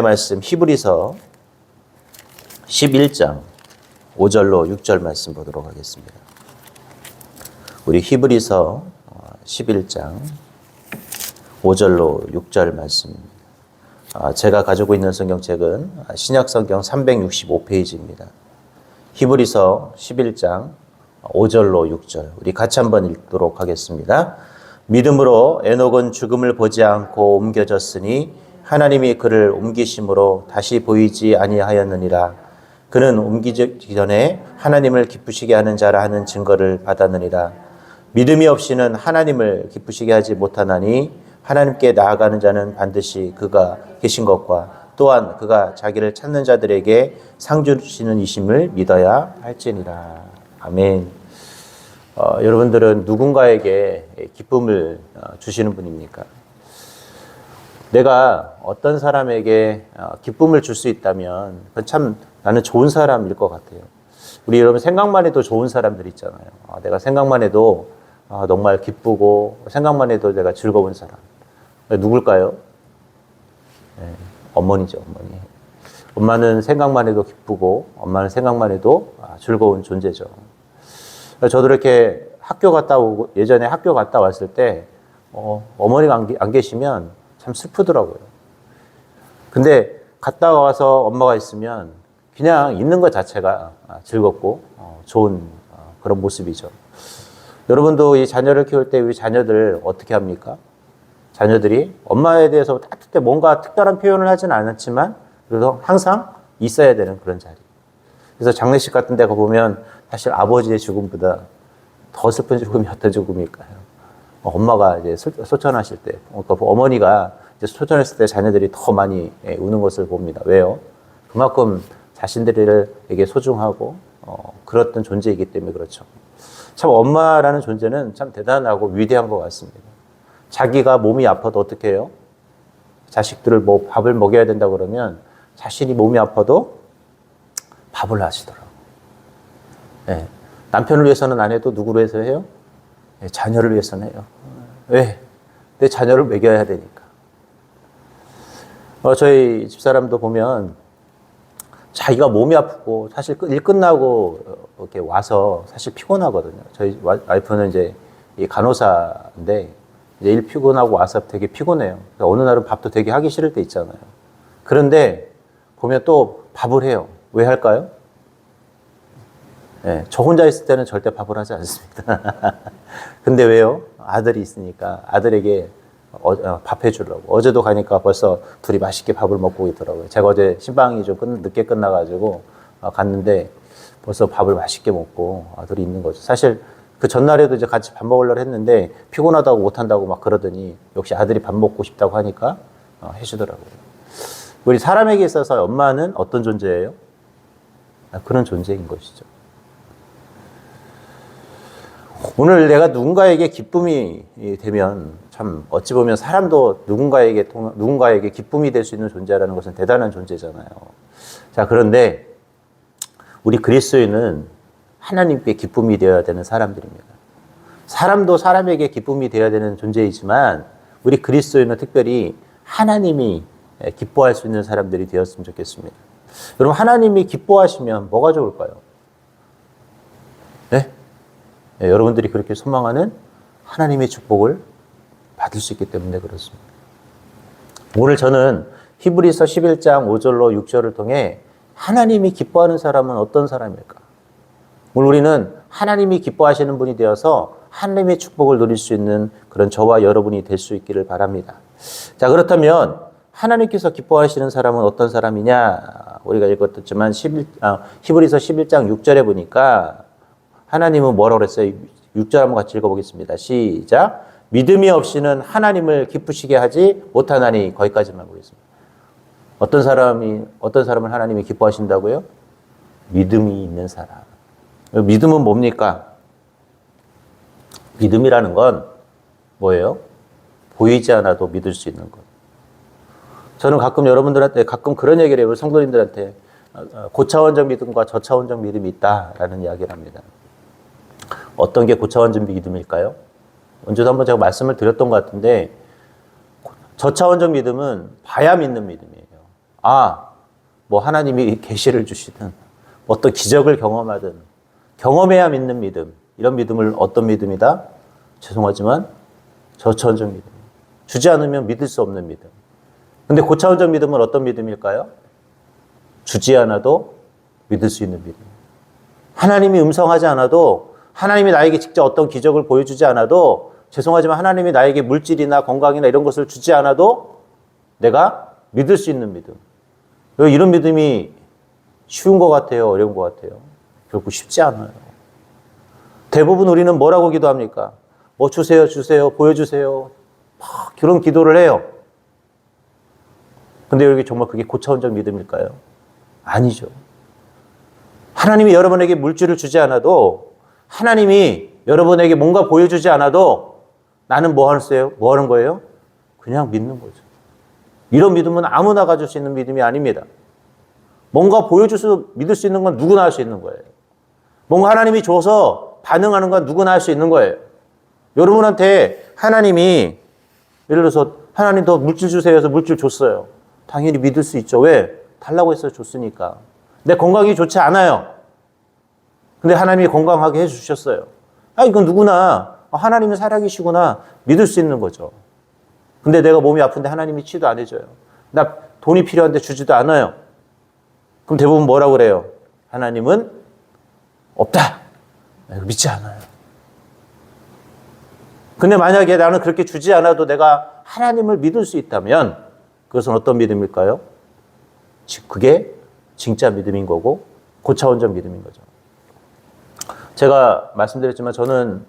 말씀 히브리서 11장 5절로 6절 말씀 보도록 하겠습니다. 우리 히브리서 11장 5절로 6절 말씀입니다. 제가 가지고 있는 성경책은 신약성경 365페이지입니다. 히브리서 11장 5절로 6절 우리 같이 한번 읽도록 하겠습니다. 믿음으로 에녹은 죽음을 보지 않고 옮겨졌으니 하나님이 그를 옮기심으로 다시 보이지 아니하였느니라. 그는 옮기기 전에 하나님을 기쁘시게 하는 자라 하는 증거를 받았느니라. 믿음이 없이는 하나님을 기쁘시게 하지 못하나니 하나님께 나아가는 자는 반드시 그가 계신 것과 또한 그가 자기를 찾는 자들에게 상 주시는 이심을 믿어야 할지니라. 아멘. 여러분들은 누군가에게 기쁨을 주시는 분입니까? 내가 어떤 사람에게 기쁨을 줄 수 있다면 그건 참 나는 좋은 사람일 것 같아요. 우리 여러분 생각만 해도 좋은 사람들 있잖아요. 내가 생각만 해도 정말 기쁘고 생각만 해도 내가 즐거운 사람. 누굴까요? 네, 어머니죠, 어머니. 엄마는 생각만 해도 기쁘고 엄마는 생각만 해도 즐거운 존재죠. 저도 이렇게 학교 갔다 오고 예전에 학교 갔다 왔을 때 어머니가 안 계시면 참 슬프더라고요. 근데 갔다 와서 엄마가 있으면 그냥 있는 것 자체가 즐겁고 좋은 그런 모습이죠. 여러분도 이 자녀를 키울 때 우리 자녀들 어떻게 합니까? 자녀들이 엄마에 대해서 따뜻해 뭔가 특별한 표현을 하진 않았지만 그래도 항상 있어야 되는 그런 자리. 그래서 장례식 같은 데 가보면 사실 아버지의 죽음보다 더 슬픈 죽음이 어떤 죽음일까요? 엄마가 이제 소천하실 때, 그러니까 어머니가 이제 소천했을 때 자녀들이 더 많이 우는 것을 봅니다. 왜요? 그만큼 자신들에게 소중하고 그랬던 존재이기 때문에 그렇죠. 참 엄마라는 존재는 참 대단하고 위대한 것 같습니다. 자기가 몸이 아파도 어떻게 해요? 자식들을 뭐 밥을 먹여야 된다 그러면 자신이 몸이 아파도 밥을 하시더라고요. 네. 남편을 위해서는 안 해도 누구를 위해서 해요? 네, 자녀를 위해서는 해요. 왜? 내 자녀를 먹여야 되니까. 저희 집사람도 보면 자기가 몸이 아프고 사실 일 끝나고 이렇게 와서 사실 피곤하거든요. 저희 와이프는 이제 간호사인데 이제 일 피곤하고 와서 되게 피곤해요. 어느 날은 밥도 되게 하기 싫을 때 있잖아요. 그런데 보면 또 밥을 해요. 왜 할까요? 네, 저 혼자 있을 때는 절대 밥을 하지 않습니다. 근데 왜요? 아들이 있으니까 아들에게 밥 해주려고. 어제도 가니까 벌써 둘이 맛있게 밥을 먹고 있더라고요. 제가 어제 신방이 좀 늦게 끝나가지고 갔는데 벌써 밥을 맛있게 먹고 아들이 있는 거죠. 사실 그 전날에도 이제 같이 밥 먹으려고 했는데 피곤하다고 못한다고 막 그러더니 역시 아들이 밥 먹고 싶다고 하니까 해주더라고요. 우리 사람에게 있어서 엄마는 어떤 존재예요? 그런 존재인 것이죠. 오늘 내가 누군가에게 기쁨이 되면 참 어찌 보면 사람도 누군가에게 기쁨이 될 수 있는 존재라는 것은 대단한 존재잖아요. 자, 그런데 우리 그리스도인은 하나님께 기쁨이 되어야 되는 사람들입니다. 사람도 사람에게 기쁨이 되어야 되는 존재이지만 우리 그리스도인은 특별히 하나님이 기뻐할 수 있는 사람들이 되었으면 좋겠습니다. 여러분, 하나님이 기뻐하시면 뭐가 좋을까요? 네? 네, 여러분들이 그렇게 소망하는 하나님의 축복을 받을 수 있기 때문에 그렇습니다. 오늘 저는 히브리서 11장 5절로 6절을 통해 하나님이 기뻐하는 사람은 어떤 사람일까? 오늘 우리는 하나님이 기뻐하시는 분이 되어서 하나님의 축복을 누릴 수 있는 그런 저와 여러분이 될 수 있기를 바랍니다. 자, 그렇다면 하나님께서 기뻐하시는 사람은 어떤 사람이냐? 우리가 읽었지만 히브리서 11장 6절에 보니까 하나님은 뭐라고 그랬어요? 6절 한번 같이 읽어보겠습니다. 시작. 믿음이 없이는 하나님을 기쁘시게 하지 못하나니. 거기까지만 보겠습니다. 어떤 사람을 하나님이 기뻐하신다고요? 믿음이 있는 사람. 믿음은 뭡니까? 믿음이라는 건 뭐예요? 보이지 않아도 믿을 수 있는 것. 저는 가끔 여러분들한테 그런 얘기를 해요. 성도님들한테 고차원적 믿음과 저차원적 믿음이 있다라는 이야기를 합니다. 어떤 게 고차원적 믿음일까요? 언제도 한번 제가 말씀을 드렸던 것 같은데 저차원적 믿음은 봐야 믿는 믿음이에요. 뭐 하나님이 계시를 주시든 어떤 기적을 경험하든 경험해야 믿는 믿음, 이런 믿음을 어떤 믿음이다? 죄송하지만 저차원적 믿음. 주지 않으면 믿을 수 없는 믿음. 근데 고차원적 믿음은 어떤 믿음일까요? 주지 않아도 믿을 수 있는 믿음. 하나님이 음성하지 않아도, 하나님이 나에게 직접 어떤 기적을 보여주지 않아도, 죄송하지만 하나님이 나에게 물질이나 건강이나 이런 것을 주지 않아도 내가 믿을 수 있는 믿음. 이런 믿음이 쉬운 것 같아요? 어려운 것 같아요? 결국 쉽지 않아요. 대부분 우리는 뭐라고 기도합니까? 뭐 주세요, 주세요, 보여주세요. 막 그런 기도를 해요. 근데 여기 정말 그게 고차원적 믿음일까요? 아니죠. 하나님이 여러분에게 물질을 주지 않아도, 하나님이 여러분에게 뭔가 보여주지 않아도 나는 뭐 하는 거예요? 그냥 믿는 거죠. 이런 믿음은 아무나 가질 수 있는 믿음이 아닙니다. 뭔가 보여줘서 믿을 수 있는 건 누구나 할 수 있는 거예요. 뭔가 하나님이 줘서 반응하는 건 누구나 할 수 있는 거예요. 여러분한테 하나님이 예를 들어서 하나님 더 물질 주세요 해서 물질 줬어요. 당연히 믿을 수 있죠. 왜? 달라고 해서 줬으니까. 내 건강이 좋지 않아요. 근데 하나님이 건강하게 해주셨어요. 이건 누구나 하나님은 살아계시구나 믿을 수 있는 거죠. 근데 내가 몸이 아픈데 하나님이 치유도 안 해줘요. 나 돈이 필요한데 주지도 않아요. 그럼 대부분 뭐라고 그래요? 하나님은 없다. 믿지 않아요. 근데 만약에 나는 그렇게 주지 않아도 내가 하나님을 믿을 수 있다면 그것은 어떤 믿음일까요? 그게 진짜 믿음인 거고 고차원적 믿음인 거죠. 제가 말씀드렸지만 저는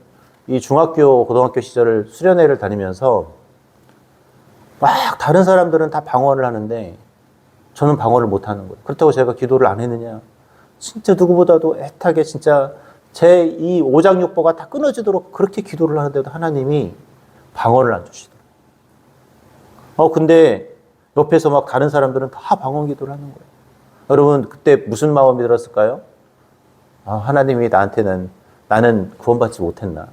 이 중학교, 고등학교 시절을 수련회를 다니면서 막 다른 사람들은 다 방언을 하는데 저는 방언을 못 하는 거예요. 그렇다고 제가 기도를 안 했느냐? 진짜 누구보다도 애타게 진짜 제 이 오장육부가 다 끊어지도록 그렇게 기도를 하는데도 하나님이 방언을 안 주시더라고요. 근데 옆에서 막 다른 사람들은 다 방언 기도를 하는 거예요. 여러분 그때 무슨 마음이 들었을까요? 하나님이 나는 구원받지 못했나?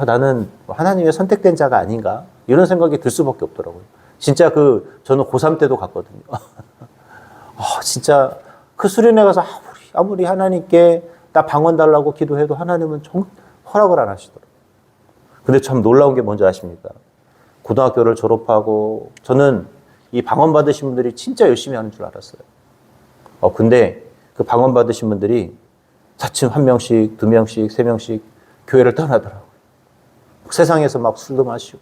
나는 하나님의 선택된 자가 아닌가? 이런 생각이 들 수밖에 없더라고요. 진짜 저는 고3 때도 갔거든요. 진짜 그 수련회 가서 아무리 하나님께 나 방언 달라고 기도해도 하나님은 허락을 안 하시더라고요. 근데 참 놀라운 게 뭔지 아십니까? 고등학교를 졸업하고 저는 이 방언 받으신 분들이 진짜 열심히 하는 줄 알았어요. 근데 그 방언 받으신 분들이 차츰 1명씩, 2명씩, 3명씩 교회를 떠나더라고요. 세상에서 막 술도 마시고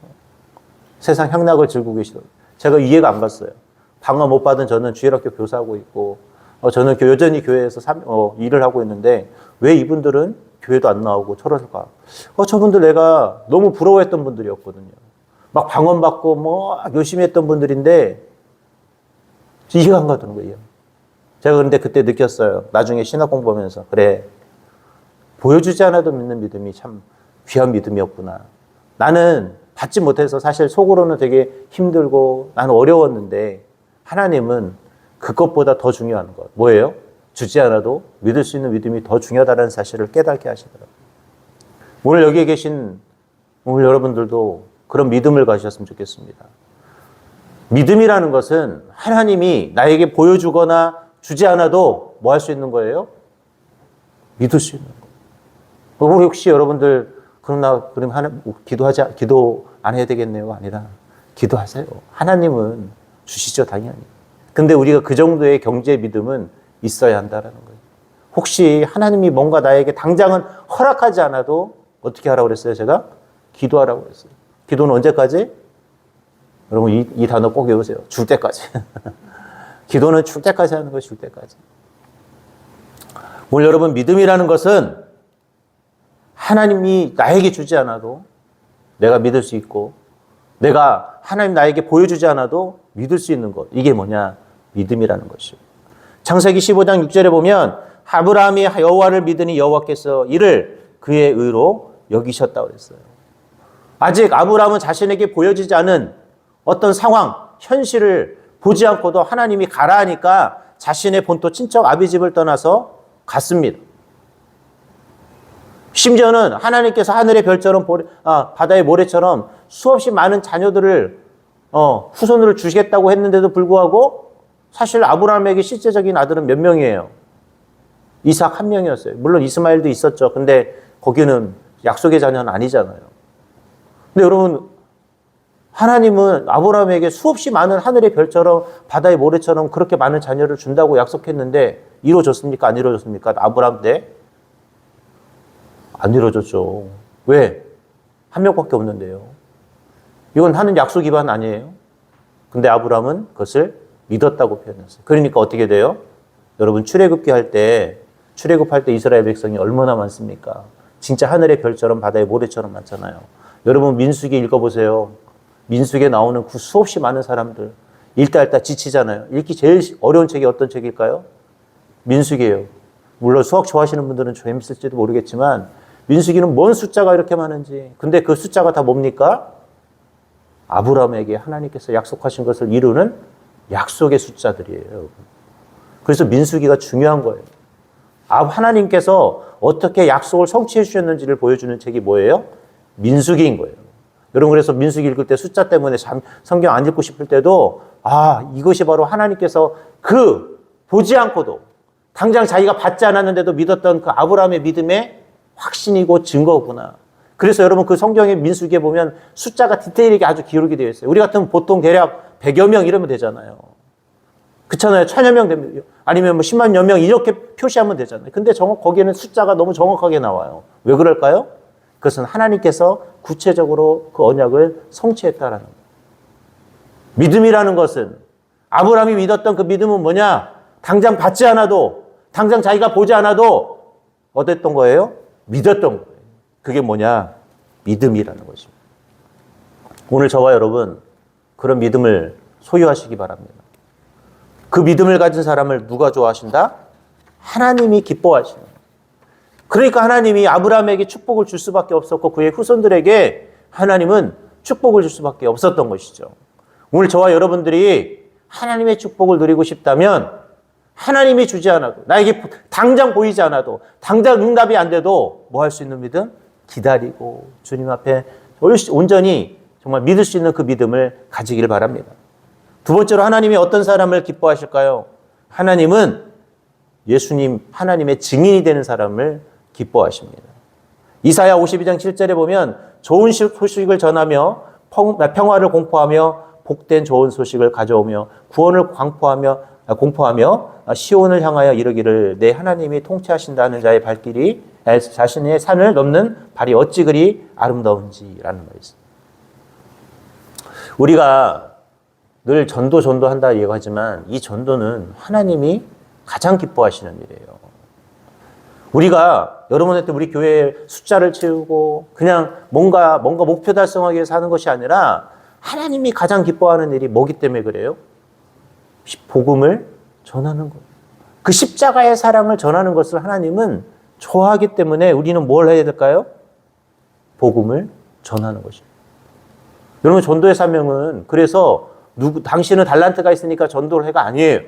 세상 향락을 즐기고 계시더라고요. 제가 이해가 안 갔어요. 방언 못 받은 저는 주일학교 교사하고 있고 저는 여전히 교회에서 일을 하고 있는데 왜 이분들은 교회도 안 나오고 저럴까? 저분들 내가 너무 부러워했던 분들이었거든요. 막 방언 받고 뭐 열심히 했던 분들인데 이해가 안 가더라고요. 이해가. 제가 그런데 그때 느꼈어요. 나중에 신학 공부하면서 그래 보여주지 않아도 믿는 믿음이 참 귀한 믿음이었구나. 나는 받지 못해서 사실 속으로는 되게 힘들고 나는 어려웠는데 하나님은 그것보다 더 중요한 것 뭐예요? 주지 않아도 믿을 수 있는 믿음이 더 중요하다는 사실을 깨닫게 하시더라고요. 오늘 여기에 계신 오늘 여러분들도 그런 믿음을 가지셨으면 좋겠습니다. 믿음이라는 것은 하나님이 나에게 보여주거나 주지 않아도 뭐 할 수 있는 거예요? 믿을 수 있는 거예요. 우리 혹시 여러분들 그럼 기도 안 해야 되겠네요? 아니라 기도하세요. 하나님은 주시죠, 당연히. 근데 우리가 그 정도의 경제 믿음은 있어야 한다는 거예요. 혹시 하나님이 뭔가 나에게 당장은 허락하지 않아도 어떻게 하라고 그랬어요? 제가 기도하라고 그랬어요. 기도는 언제까지? 여러분 이 단어 꼭 외우세요. 줄 때까지. 기도는 줄 때까지 하는 거예요. 줄 때까지. 오늘 여러분 믿음이라는 것은 하나님이 나에게 주지 않아도 내가 믿을 수 있고 내가 하나님 나에게 보여주지 않아도 믿을 수 있는 것. 이게 뭐냐? 믿음이라는 것이죠. 창세기 15장 6절에 보면 아브라함이 여호와를 믿으니 여호와께서 이를 그의 의로 여기셨다고 그랬어요. 아직 아브라함은 자신에게 보여지지 않은 어떤 상황, 현실을 보지 않고도 하나님이 가라 하니까 자신의 본토 친척 아비집을 떠나서 갔습니다. 심지어는 하나님께서 하늘의 별처럼 바다의 모래처럼 수없이 많은 자녀들을 후손으로 주시겠다고 했는데도 불구하고 사실 아브라함에게 실제적인 아들은 몇 명이에요? 이삭 한 명이었어요. 물론 이스마엘도 있었죠. 근데 거기는 약속의 자녀는 아니잖아요. 근데 여러분, 하나님은 아브라함에게 수없이 많은 하늘의 별처럼 바다의 모래처럼 그렇게 많은 자녀를 준다고 약속했는데 이루어졌습니까? 안 이루어졌습니까? 아브라함 때? 안 이루어졌죠. 왜? 한 명밖에 없는데요. 이건 하는 약속 위반 아니에요? 근데 아브라함은 그것을 믿었다고 표현했어요. 그러니까 어떻게 돼요? 여러분 출애굽기 할 때 출애굽할 때 이스라엘 백성이 얼마나 많습니까? 진짜 하늘의 별처럼 바다의 모래처럼 많잖아요. 여러분 민수기 읽어보세요. 민수기에 나오는 그 수없이 많은 사람들 읽다 지치잖아요. 읽기 제일 어려운 책이 어떤 책일까요? 민수기예요. 물론 수학 좋아하시는 분들은 재밌을지도 모르겠지만 민수기는 뭔 숫자가 이렇게 많은지. 근데 그 숫자가 다 뭡니까? 아브라함에게 하나님께서 약속하신 것을 이루는 약속의 숫자들이에요. 그래서 민수기가 중요한 거예요. 하나님께서 어떻게 약속을 성취해 주셨는지를 보여주는 책이 뭐예요? 민수기인 거예요. 여러분 그래서 민수기 읽을 때 숫자 때문에 성경 안 읽고 싶을 때도 이것이 바로 하나님께서 보지 않고도 당장 자기가 받지 않았는데도 믿었던 그 아브라함의 믿음의 확신이고 증거구나. 그래서 여러분 그 성경의 민수기에 보면 숫자가 디테일하게 아주 기울게 되어 있어요. 우리 같으면 보통 대략 100여 명 이러면 되잖아요. 그렇잖아요. 1000여 명 되면 아니면 10만여 명 이렇게 표시하면 되잖아요. 근데 거기에는 숫자가 너무 정확하게 나와요. 왜 그럴까요? 그것은 하나님께서 구체적으로 그 언약을 성취했다라는 거예요. 믿음이라는 것은 아브라함이 믿었던 그 믿음은 뭐냐? 당장 받지 않아도 당장 자기가 보지 않아도 어땠던 거예요? 믿었던 거예요. 그게 뭐냐? 믿음이라는 것입니다. 오늘 저와 여러분 그런 믿음을 소유하시기 바랍니다. 그 믿음을 가진 사람을 누가 좋아하신다? 하나님이 기뻐하시는 거예요. 그러니까 하나님이 아브라함에게 축복을 줄 수밖에 없었고 그의 후손들에게 하나님은 축복을 줄 수밖에 없었던 것이죠. 오늘 저와 여러분들이 하나님의 축복을 누리고 싶다면 하나님이 주지 않아도 나에게 당장 보이지 않아도 당장 응답이 안 돼도 뭐 할 수 있는 믿음? 기다리고 주님 앞에 온전히 정말 믿을 수 있는 그 믿음을 가지길 바랍니다. 두 번째로 하나님이 어떤 사람을 기뻐하실까요? 하나님은 예수님 하나님의 증인이 되는 사람을 기뻐하십니다. 이사야 52장 7절에 보면 좋은 소식을 전하며 평화를 공포하며 복된 좋은 소식을 가져오며 구원을 공포하며 시온을 향하여 이르기를 내 하나님이 통치하신다는 자의 발길이 자신의 산을 넘는 발이 어찌 그리 아름다운지라는 말이죠. 우리가 늘 전도한다 얘기하지만 이 전도는 하나님이 가장 기뻐하시는 일이에요. 우리가 여러분한테 우리 교회의 숫자를 채우고 그냥 뭔가 목표 달성하기 위해서 하는 것이 아니라 하나님이 가장 기뻐하는 일이 뭐기 때문에 그래요? 복음을 전하는 것. 그 십자가의 사랑을 전하는 것을 하나님은 좋아하기 때문에 우리는 뭘 해야 될까요? 복음을 전하는 것입니다. 여러분 전도의 사명은 그래서 당신은 달란트가 있으니까 전도를 해가 아니에요.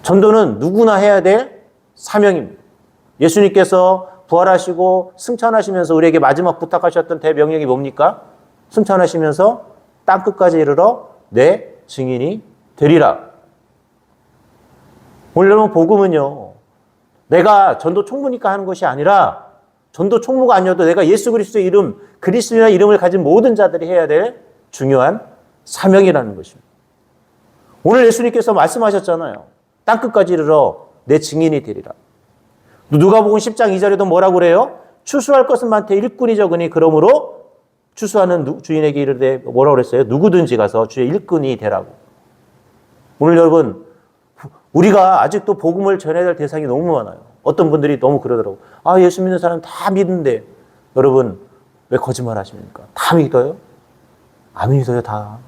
전도는 누구나 해야 될 사명입니다. 예수님께서 부활하시고 승천하시면서 우리에게 마지막 부탁하셨던 대명령이 뭡니까? 승천하시면서 땅끝까지 이르러 내 증인이 되리라. 오늘 여러분 복음은요. 내가 전도 총무니까 하는 것이 아니라 전도 총무가 아니어도 내가 예수 그리스도의 이름, 그리스도의 이름을 가진 모든 자들이 해야 될 중요한 사명이라는 것입니다. 오늘 예수님께서 말씀하셨잖아요. 땅끝까지 이르러 내 증인이 되리라. 누가복음 10장 2절에도 뭐라고 그래요? 추수할 것은 많되 일꾼이 적으니 그러므로 추수하는 주인에게 이르되 뭐라고 그랬어요? 누구든지 가서 주의 일꾼이 되라고. 오늘 여러분 우리가 아직도 복음을 전해야 될 대상이 너무 많아요. 어떤 분들이 너무 그러더라고요. 예수 믿는 사람 다 믿는데 여러분 왜 거짓말 하십니까? 다 믿어요? 안 믿어요 다.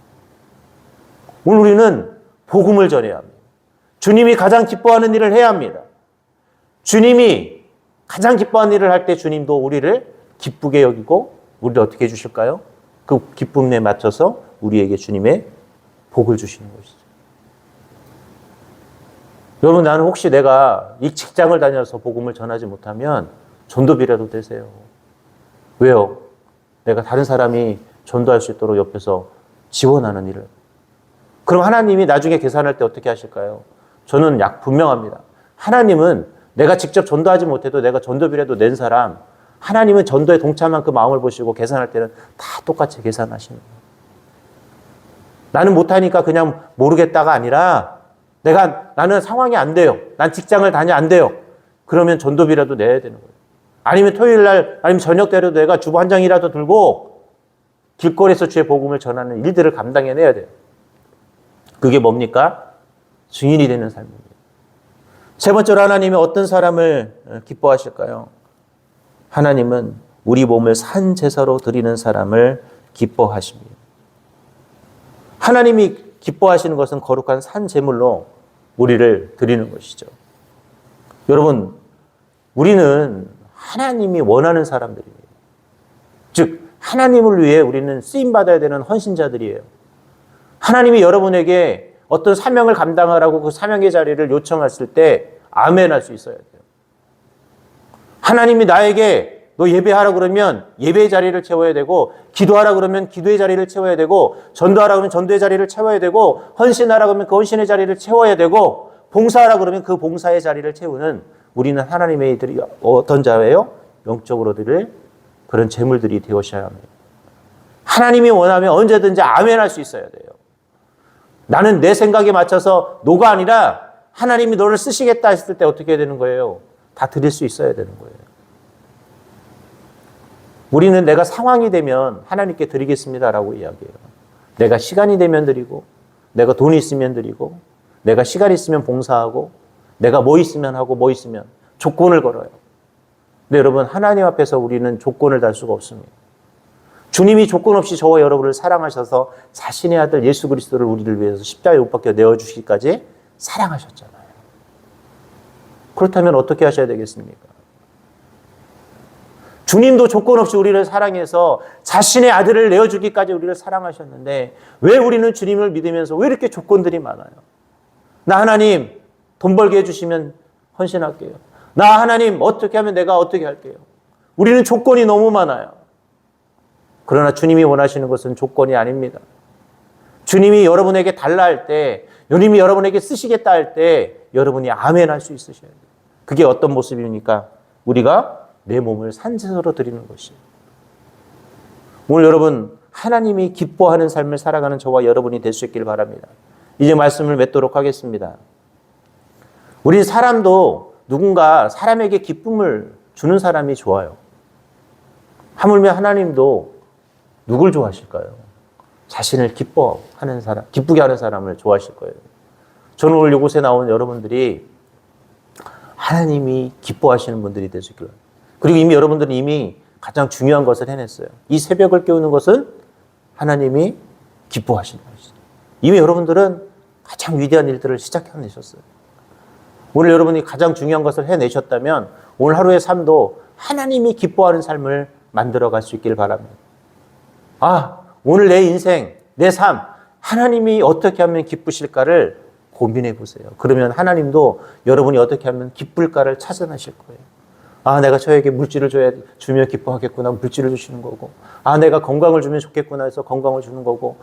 오늘 우리는 복음을 전해야 합니다. 주님이 가장 기뻐하는 일을 해야 합니다. 주님이 가장 기뻐하는 일을 할 때 주님도 우리를 기쁘게 여기고 우리를 어떻게 해주실까요? 그 기쁨에 맞춰서 우리에게 주님의 복을 주시는 것이죠. 여러분 나는 혹시 내가 이 직장을 다녀서 복음을 전하지 못하면 전도비라도 되세요. 왜요? 내가 다른 사람이 전도할 수 있도록 옆에서 지원하는 일을. 그럼 하나님이 나중에 계산할 때 어떻게 하실까요? 저는 분명합니다. 하나님은 내가 직접 전도하지 못해도 내가 전도비라도 낸 사람, 하나님은 전도에 동참한 그 마음을 보시고 계산할 때는 다 똑같이 계산하시는 거예요. 나는 못하니까 그냥 모르겠다가 아니라 나는 상황이 안 돼요. 난 직장을 다녀 안 돼요. 그러면 전도비라도 내야 되는 거예요. 아니면 토요일 날, 아니면 저녁 때라도 내가 주보 한 장이라도 들고 길거리에서 주의 복음을 전하는 일들을 감당해내야 돼요. 그게 뭡니까? 증인이 되는 삶입니다. 세 번째로 하나님이 어떤 사람을 기뻐하실까요? 하나님은 우리 몸을 산 제사로 드리는 사람을 기뻐하십니다. 하나님이 기뻐하시는 것은 거룩한 산 제물로 우리를 드리는 것이죠. 여러분, 우리는 하나님이 원하는 사람들이에요. 즉, 하나님을 위해 우리는 쓰임받아야 되는 헌신자들이에요. 하나님이 여러분에게 어떤 사명을 감당하라고 그 사명의 자리를 요청했을 때 아멘 할 수 있어야 돼요. 하나님이 나에게 너 예배하라 그러면 예배의 자리를 채워야 되고, 기도하라 그러면 기도의 자리를 채워야 되고, 전도하라 그러면 전도의 자리를 채워야 되고, 헌신하라 그러면 그 헌신의 자리를 채워야 되고, 봉사하라 그러면 그 봉사의 자리를 채우는 우리는 하나님의 들이 어떤 자예요? 영적으로 드릴 그런 재물들이 되어셔야 합니다. 하나님이 원하면 언제든지 아멘 할 수 있어야 돼요. 나는 내 생각에 맞춰서 노가 아니라 하나님이 너를 쓰시겠다 했을 때 어떻게 해야 되는 거예요? 다 드릴 수 있어야 되는 거예요. 우리는 내가 상황이 되면 하나님께 드리겠습니다라고 이야기해요. 내가 시간이 되면 드리고, 내가 돈이 있으면 드리고, 내가 시간이 있으면 봉사하고, 내가 뭐 있으면 하고 뭐 있으면 조건을 걸어요. 근데 여러분, 하나님 앞에서 우리는 조건을 달 수가 없습니다. 주님이 조건 없이 저와 여러분을 사랑하셔서 자신의 아들 예수 그리스도를 우리를 위해서 십자가에 못 박혀 내어주시기까지 사랑하셨잖아요. 그렇다면 어떻게 하셔야 되겠습니까? 주님도 조건 없이 우리를 사랑해서 자신의 아들을 내어주기까지 우리를 사랑하셨는데 왜 우리는 주님을 믿으면서 왜 이렇게 조건들이 많아요? 나 하나님 돈 벌게 해주시면 헌신할게요. 나 하나님 어떻게 하면 내가 어떻게 할게요. 우리는 조건이 너무 많아요. 그러나 주님이 원하시는 것은 조건이 아닙니다. 주님이 여러분에게 달라 할 때, 주님이 여러분에게 쓰시겠다 할 때 여러분이 아멘 할 수 있으셔야 돼요. 그게 어떤 모습입니까? 우리가 내 몸을 산제사로 드리는 것이에요. 오늘 여러분 하나님이 기뻐하는 삶을 살아가는 저와 여러분이 될 수 있길 바랍니다. 이제 말씀을 맺도록 하겠습니다. 우리 사람도 누군가 사람에게 기쁨을 주는 사람이 좋아요. 하물며 하나님도 누굴 좋아하실까요? 자신을 기뻐하는 사람, 기쁘게 하는 사람을 좋아하실 거예요. 저는 오늘 이곳에 나온 여러분들이 하나님이 기뻐하시는 분들이 될 수 있길 바랍니다. 그리고 이미 여러분들은 이미 가장 중요한 것을 해냈어요. 이 새벽을 깨우는 것은 하나님이 기뻐하시는 것이죠. 이미 여러분들은 가장 위대한 일들을 시작해내셨어요. 오늘 여러분이 가장 중요한 것을 해내셨다면 오늘 하루의 삶도 하나님이 기뻐하는 삶을 만들어갈 수 있길 바랍니다. 오늘 내 인생, 내 삶, 하나님이 어떻게 하면 기쁘실까를 고민해 보세요. 그러면 하나님도 여러분이 어떻게 하면 기쁠까를 찾아내실 거예요. 내가 저에게 물질을 주면 기뻐하겠구나. 물질을 주시는 거고. 내가 건강을 주면 좋겠구나 해서 건강을 주는 거고.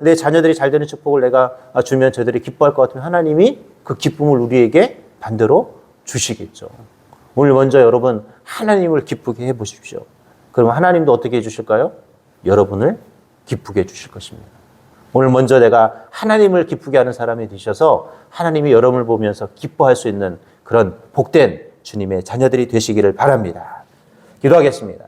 내 자녀들이 잘 되는 축복을 내가 주면 저들이 기뻐할 것 같으면 하나님이 그 기쁨을 우리에게 반대로 주시겠죠. 오늘 먼저 여러분 하나님을 기쁘게 해 보십시오. 그러면 하나님도 어떻게 해 주실까요? 여러분을 기쁘게 해 주실 것입니다. 오늘 먼저 내가 하나님을 기쁘게 하는 사람이 되셔서 하나님이 여러분을 보면서 기뻐할 수 있는 그런 복된 주님의 자녀들이 되시기를 바랍니다. 기도하겠습니다.